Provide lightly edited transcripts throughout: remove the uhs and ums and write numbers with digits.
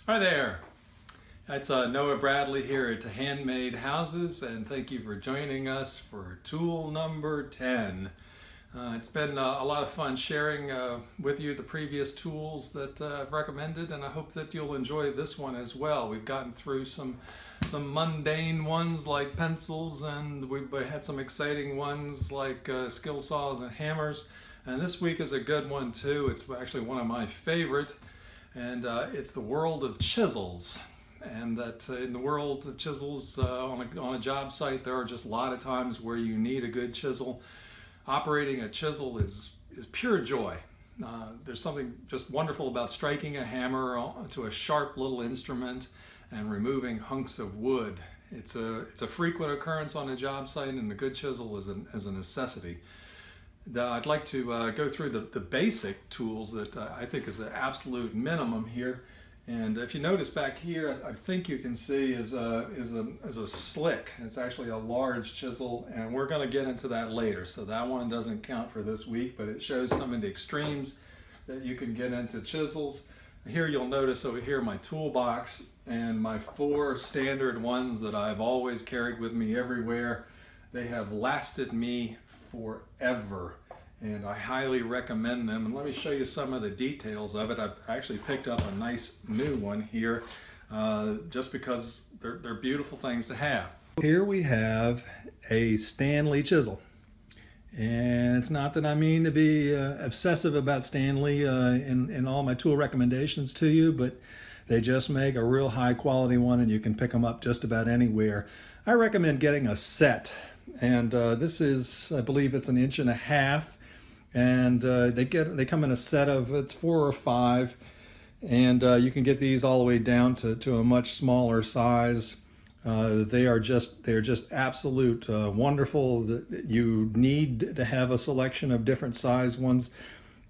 Hi there. It's Noah Bradley here at Handmade Houses, and thank you for joining us for tool number 10. It's been a lot of fun sharing with you the previous tools that I've recommended, and I hope that you'll enjoy this one as well. We've gotten through some mundane ones like pencils, and we've had some exciting ones like skill saws and hammers. And this week is a good one too. It's actually one of my favorite. And it's the world of chisels. And that in the world of chisels on a job site, there are just a lot of times where you need a good chisel. Operating a chisel is pure joy. There's something just wonderful about striking a hammer to a sharp little instrument and removing hunks of wood. It's a frequent occurrence on a job site, and a good chisel is a necessity. I'd like to go through the basic tools that I think is an absolute minimum here. And if you notice back here, I think you can see is a slick. It's actually a large chisel, and we're going to get into that later. So that one doesn't count for this week, but it shows some of the extremes that you can get into chisels. Here you'll notice over here my toolbox and my 4 standard ones that I've always carried with me everywhere. They have lasted me forever, and I highly recommend them. And let me show you some of the details of it. I've actually picked up a nice new one here just because they're beautiful things to have. Here we have a Stanley chisel, and it's not that I mean to be obsessive about Stanley in all my tool recommendations to you, but they just make a real high quality one, and you can pick them up just about anywhere. I recommend getting a set. And this is, I believe it's 1.5 inches, and they come in a set of, it's 4 or 5, and you can get these all the way down to a much smaller size. They are just absolute wonderful. You need to have a selection of different size ones.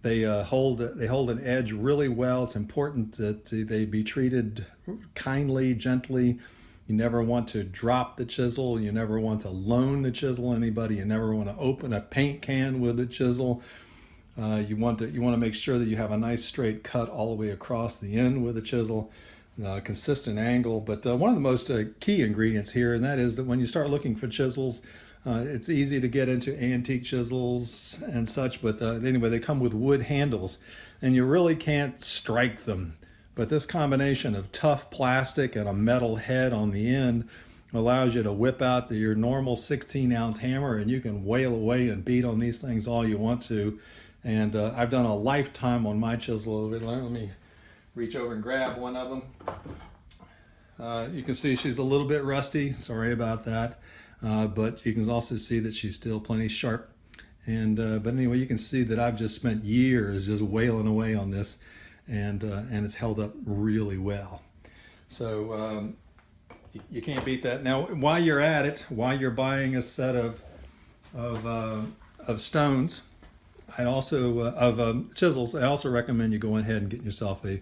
They hold an edge really well. It's important that they be treated kindly, gently. You never want to drop the chisel. You never want to loan the chisel to anybody. You never want to open a paint can with a chisel. You want to make sure that you have a nice straight cut all the way across the end with a chisel, consistent angle. But one of the most key ingredients here, and that is that when you start looking for chisels, it's easy to get into antique chisels and such. But anyway, they come with wood handles, and you really can't strike them. But this combination of tough plastic and a metal head on the end allows you to whip out your normal 16-ounce hammer, and you can wail away and beat on these things all you want to. And I've done a lifetime on my chisel. Let me reach over and grab one of them. You can see she's a little bit rusty. Sorry about that. But you can also see that she's still plenty sharp. And but anyway, you can see that I've just spent years just wailing away on this. And it's held up really well. So you can't beat that. Now, while you're at it, while you're buying a set of stones, chisels, I also recommend you go ahead and get yourself a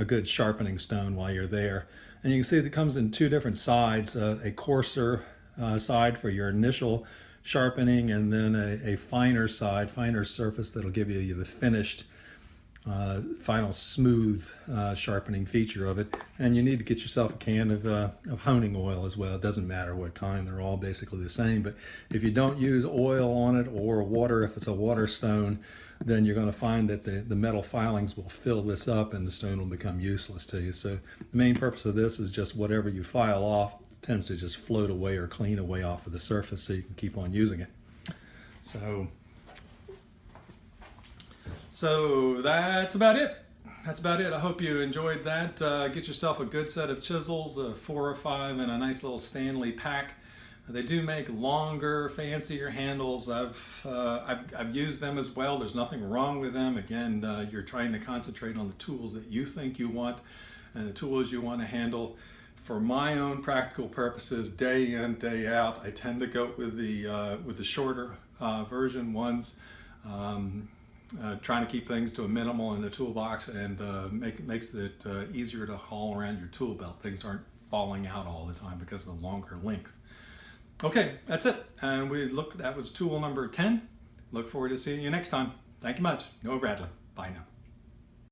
good sharpening stone while you're there. And you can see that it comes in 2 different sides: a coarser side for your initial sharpening, and then a finer surface that'll give you the finished. Final smooth sharpening feature of it. And you need to get yourself a can of honing oil as well. It doesn't matter what kind, they're all basically the same. But if you don't use oil on it, or water, if it's a water stone, then you're going to find that the metal filings will fill this up and the stone will become useless to you. So the main purpose of this is just whatever you file off tends to just float away or clean away off of the surface, so you can keep on using it. So that's about it. I hope you enjoyed that. Get yourself a good set of chisels, 4 or 5 in a nice little Stanley pack. They do make longer, fancier handles. I've used them as well. There's nothing wrong with them. Again, you're trying to concentrate on the tools that you think you want and the tools you want to handle. For my own practical purposes, day in, day out, I tend to go with the shorter version ones. Trying to keep things to a minimal in the toolbox, and makes it easier to haul around your tool belt. Things aren't falling out all the time because of the longer length. Okay, that's it. And that was tool number 10. Look forward to seeing you next time. Thank you much. Noah Bradley. Bye now.